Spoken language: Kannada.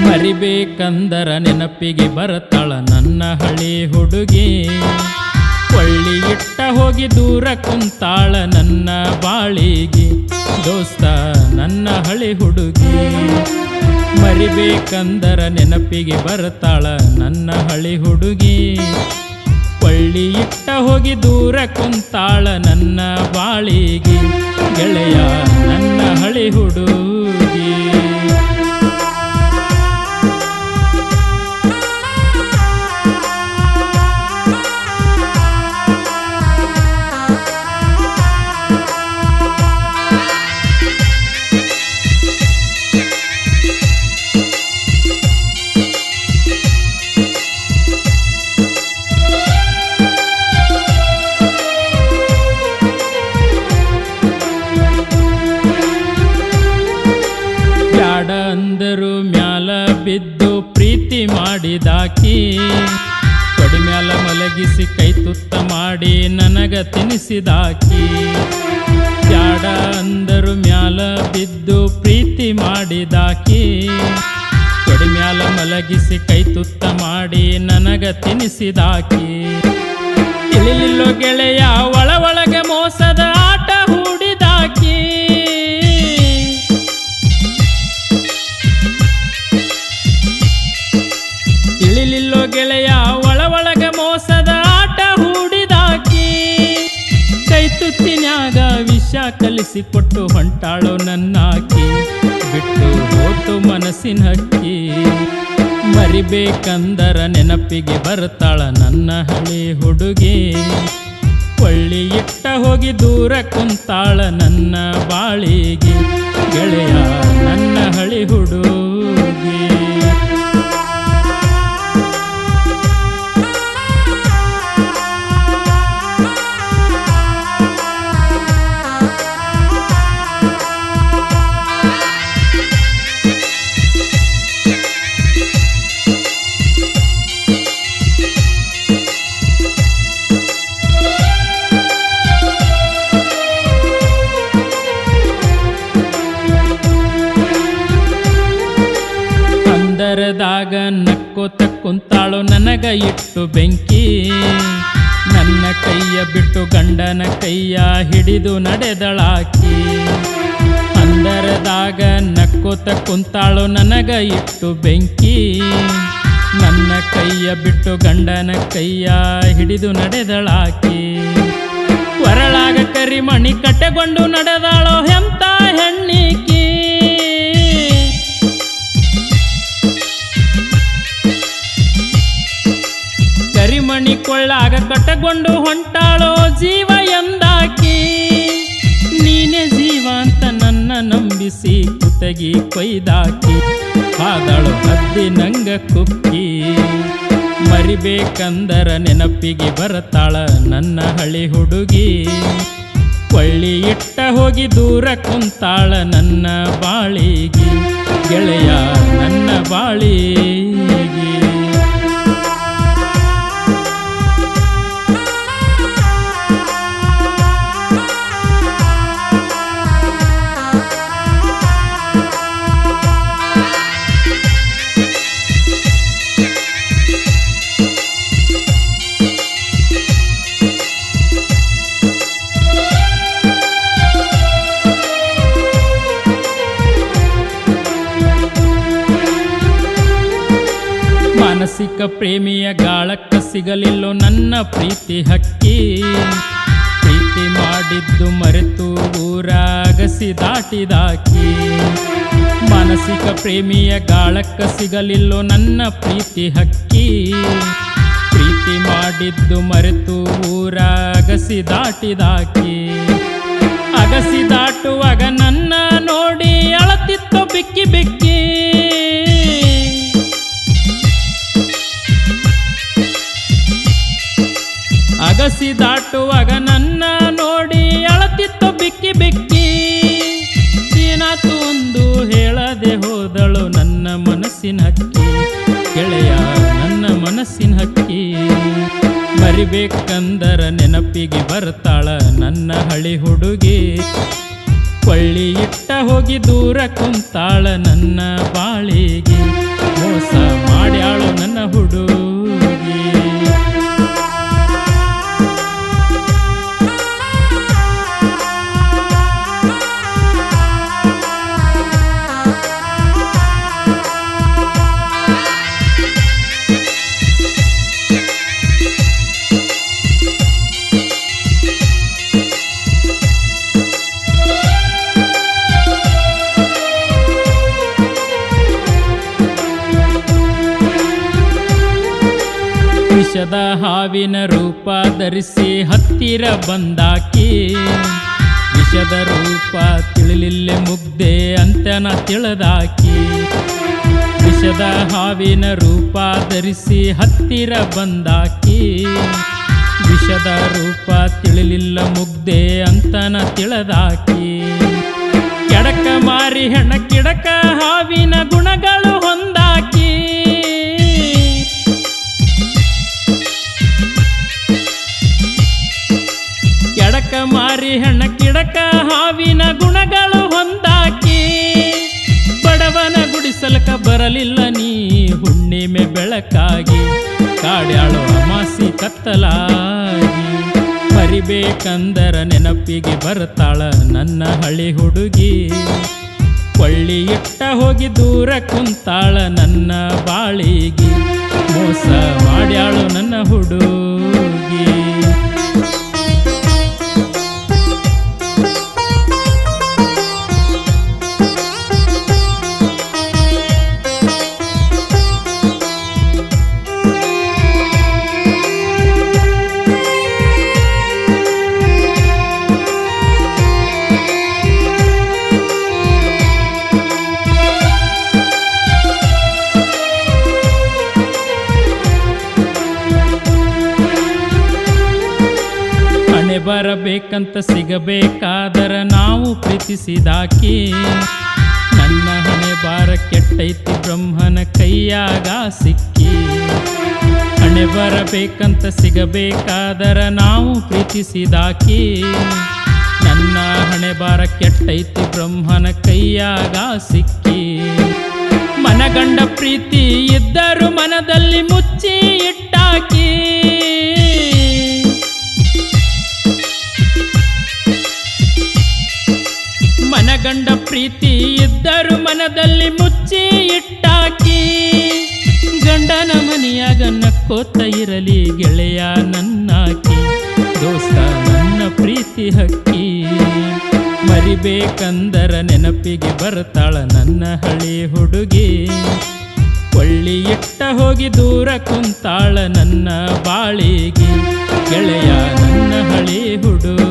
ಮರಿಬೇಕಂದರ ನೆನಪಿಗೆ ಬರತಾಳ ನನ್ನ ಹಳಿ ಹುಡುಗಿ. ಕೊಳ್ಳಿ ಇಟ್ಟ ಹೋಗಿ ದೂರ ಕುಂತಾಳ ನನ್ನ ಬಾಳಿಗೆ ದೋಸ್ತ ನನ್ನ ಹಳಿ ಹುಡುಗಿ. ಮರಿಬೇಕಂದರ ನೆನಪಿಗೆ ಬರತಾಳ ನನ್ನ ಹಳಿ ಹುಡುಗಿ. ಕೊಳ್ಳಿ ಇಟ್ಟ ಹೋಗಿ ದೂರ ಕುಂತಾಳ ನನ್ನ ಬಾಳಿಗೆ ಗೆಳೆಯ ನನ್ನ ಹಳಿ ಹುಡುಗಿ. ಅಂದರು ಮ್ಯಾಲ ಬಿದ್ದು ಪ್ರೀತಿ ಮಾಡಿದಾಕಿ. ಕಡಿಮ್ಯಾಲ ಮಲಗಿಸಿ ಕೈ ತುತ್ತ ಮಾಡಿ ನನಗ ತಿನಿಸಿದಾಕಿ. ಬ್ಯಾಡ ಅಂದರು ಮ್ಯಾಲ ಬಿದ್ದು ಪ್ರೀತಿ ಮಾಡಿದಾಕಿ. ಕಡಿಮ್ಯಾಲ ಮಲಗಿಸಿ ಕೈ ತುತ್ತ ಮಾಡಿ ನನಗ ತಿನಿಸಿದಾಕಿ. ತಿಳಿಲಿಲ್ಲೋ ಗೆಳೆಯ ಒಳಗೆ ಮೋಸದ ಆಟ ಹೂಡಿದಾಕಿ. ತಿಳಿಲಿಲ್ಲೋ ಗೆಳೆಯ ಒಳಗೆ ಮೋಸದ ಆಟ ಹೂಡಿದಾಕಿ. ಕೈ ತುತ್ತಿನ್ಯಾಗ ವಿಷ ಕಲಿಸಿಕೊಟ್ಟು ಹೊಂಟಾಳೋ ನನ್ನಾಕಿ. ಬಿಟ್ಟು ಹೋತು ಮನಸ್ಸಿನ ಹಕ್ಕಿ. ಮರಿಬೇಕಂದರ ನೆನಪಿಗೆ ಬರ್ತಾಳ ನನ್ನ ಹಳಿ ಹುಡುಗಿ. ಕೊಳ್ಳಿ ಇಟ್ಟ ಹೋಗಿ ದೂರ ಕುಂತಾಳ ನನ್ನ ಬಾಳಿಗೆ ಗೆಳೆಯ ನನ್ನ ಹಳಿ ಹುಡುಗಿ. ದಾಗ ನಕ್ಕೋತ ಕುಂತಾಳು ನನಗ ಇಟ್ಟು ಬೆಂಕಿ. ನನ್ನ ಕೈಯ ಬಿಟ್ಟು ಗಂಡನ ಕೈಯ ಹಿಡಿದು ನಡೆದಳಾಕಿ. ಅಂದರದಾಗ ನಕ್ಕೋತ ಕುಂತಾಳು ನನಗ ಇಟ್ಟು ಬೆಂಕಿ. ನನ್ನ ಕೈಯ ಬಿಟ್ಟು ಗಂಡನ ಕೈಯ ಹಿಡಿದು ನಡೆದಳಾಕಿ. ಹೊರಳಾಗ ಕರಿಮಣಿ ಕಟ್ಟೆಗೊಂಡು ನಡೆದಾಳೋ ಎಂತ ಹೆಣ್ಣಿಕಿ. ಕರಿಮಣಿ ಕೊಳ್ಳಾಗ ಕಟ್ಟಗೊಂಡು ಹೊಂಟಾಳೋ ಜೀವ ಎಂದಾಕಿ. ನೀನೇ ಜೀವ ಅಂತ ನನ್ನ ನಂಬಿಸಿ ಕುತಗಿ ಕೊಯ್ದಾಕಿ. ಪಾದಳು ಹದ್ದಿ ನಂಗ ಕುಕ್ಕಿ. ಮರಿಬೇಕಂದರ ನೆನಪಿಗೆ ಬರತಾಳ ನನ್ನ ಹಳಿ ಹುಡುಗಿ. ಕೊಳ್ಳಿ ಇಟ್ಟ ಹೋಗಿ ದೂರ ಕುಂತಾಳ ನನ್ನ ಬಾಳಿಗೆ ಗೆಳೆಯ ನನ್ನ ಬಾಳಿಗೆ. ಮಾನಸಿಕ ಪ್ರೇಮಿಯ ಗಾಳಕ್ಕ ಸಿಗಲಿಲ್ಲೋ ನನ್ನ ಪ್ರೀತಿ ಹಕ್ಕಿ. ಪ್ರೀತಿ ಮಾಡಿದ್ದು ಮರೆತು ಊರಾಗಸಿ ದಾಟಿದಾಕಿ. ಮಾನಸಿಕ ಪ್ರೇಮಿಯ ಗಾಳಕ್ಕ ಸಿಗಲಿಲ್ಲೋ ನನ್ನ ಪ್ರೀತಿ ಹಕ್ಕಿ. ಪ್ರೀತಿ ಮಾಡಿದ್ದು ಮರೆತು ಊರಾಗಸಿ ದಾಟಿದಾಕಿ. ಅಗಸಿ ದಾಟುವಾಗ ನನ್ನ ನೋಡಿ ಅಳತಿತ್ತು ಬಿಕ್ಕಿ ಬಿಕ್ಕಿ. ಅಗಸಿ ದಾಟುವಾಗ ನನ್ನ ನೋಡಿ ಅಳತಿತ್ತು ಬಿಕ್ಕಿ ಬಿಕ್ಕಿ. ಏನಾತು ಒಂದು ಹೇಳದೆ ಹೋದಳು ನನ್ನ ಮನಸ್ಸಿನ ಹಕ್ಕಿ, ಗೆಳೆಯ ನನ್ನ ಮನಸ್ಸಿನ ಹಕ್ಕಿ. ಮರಿಬೇಕಂದರ ನೆನಪಿಗೆ ಬರ್ತಾಳ ನನ್ನ ಹಳಿ ಹುಡುಗಿ. ಕೊಳ್ಳಿ ಇಟ್ಟ ಹೋಗಿ ದೂರ ಕುಂತಾಳ ನನ್ನ ಬಾಳಿಗೆ. ಮೋಸ ಮಾಡ್ಯಾಳು ನನ್ನ ಹುಡುಗಿ. ವಿಷದ ಹಾವಿನ ರೂಪ ಧರಿಸಿ ಹತ್ತಿರ ಬಂದಾಕಿ. ವಿಷದ ರೂಪ ತಿಳಿಲಿಲ್ಲ ಮುಗ್ದೆ ಅಂತನ ತಿಳಿದಾಕಿ. ವಿಷದ ಹಾವಿನ ರೂಪ ಧರಿಸಿ ಹತ್ತಿರ ಬಂದಾಕಿ. ವಿಷದ ರೂಪ ತಿಳಿಲಿಲ್ಲ ಮುಗ್ದೆ ಅಂತನ ತಿಳಿದಾಕಿ. ಕೆಡಕ ಮಾರಿ ಹೆಣ ಕಿಡಕ ಹಾವಿನ ಗುಣಗಳು ಹೊಂದಾಕಿ. ಕೆಡಕ ಮಾರಿ ಹೆಣ್ಣ ಕಿಡಕ ಹಾವಿನ ಗುಣಗಳು ಹೊಂದಾಕಿ. ಬಡವನ ಗುಡಿಸಲಕ ಬರಲಿಲ್ಲ ನೀ ಹುಣ್ಣಿಮೆ ಬೆಳಕಾಗಿ. ಕಾಡ್ಯಾಳು ಅಮಾಸಿ ಕತ್ತಲಾಗಿ. ಮರಿಬೇಕಂದರ ನೆನಪಿಗೆ ಬರ್ತಾಳ ನನ್ನ ಹಳಿ ಹುಡುಗಿ. ಕೊಳ್ಳಿ ಇಟ್ಟ ಹೋಗಿ ದೂರ ಕುಂತಾಳ ನನ್ನ ಬಾಳಿಗೆ. ಮೋಸ ಮಾಡ್ಯಾಳು ನನ್ನ ಹುಡುಗಿ. ಬರಬೇಕಂತ ಸಿಗಬೇಕಾದರ ನಾವು ಪ್ರೀತಿಸಿದಾಕಿ. ನನ್ನ ಹಣೆ ಬಾರ ಕೆಟ್ಟೈತಿ ಬ್ರಹ್ಮನ ಕೈಯಾಗ ಸಿಕ್ಕಿ. ಹಣೆ ಬರಬೇಕಂತ ಸಿಗಬೇಕಾದರ ನಾವು ಪ್ರೀತಿಸಿದಾಕಿ. ನನ್ನ ಹಣೆ ಬಾರ ಕೆಟ್ಟೈತಿ ಬ್ರಹ್ಮನ ಕೈಯಾಗ ಸಿಕ್ಕಿ. ಮನಗಂಡ ಪ್ರೀತಿ ಇದ್ದರು ಮನದಲ್ಲಿ ಮುಚ್ಚಿ ಇಟ್ಟಾಕಿ. ಮನಗಂಡ ಪ್ರೀತಿ ಇದ್ದರು ಮನದಲ್ಲಿ ಮುಚ್ಚಿ ಇಟ್ಟಾಕಿ. ಗಂಡನ ಮನೆಯಾಗ ನಕ್ಕೋತ ಇರಲಿ ಗೆಳೆಯ ನನ್ನಾಕಿ. ದೋಸ್ತ ನನ್ನ ಪ್ರೀತಿ ಹಕ್ಕಿ. ಮರಿಬೇಕಂದರ ನೆನಪಿಗೆ ಬರ್ತಾಳ ನನ್ನ ಹಳಿ ಹುಡುಗಿ. ಕೊಳ್ಳಿ ಇಟ್ಟ ಹೋಗಿ ದೂರ ಕುಂತಾಳ ನನ್ನ ಬಾಳಿಗೆ. ಗೆಳೆಯ ನನ್ನ ಹಳಿ ಹುಡುಗಿ.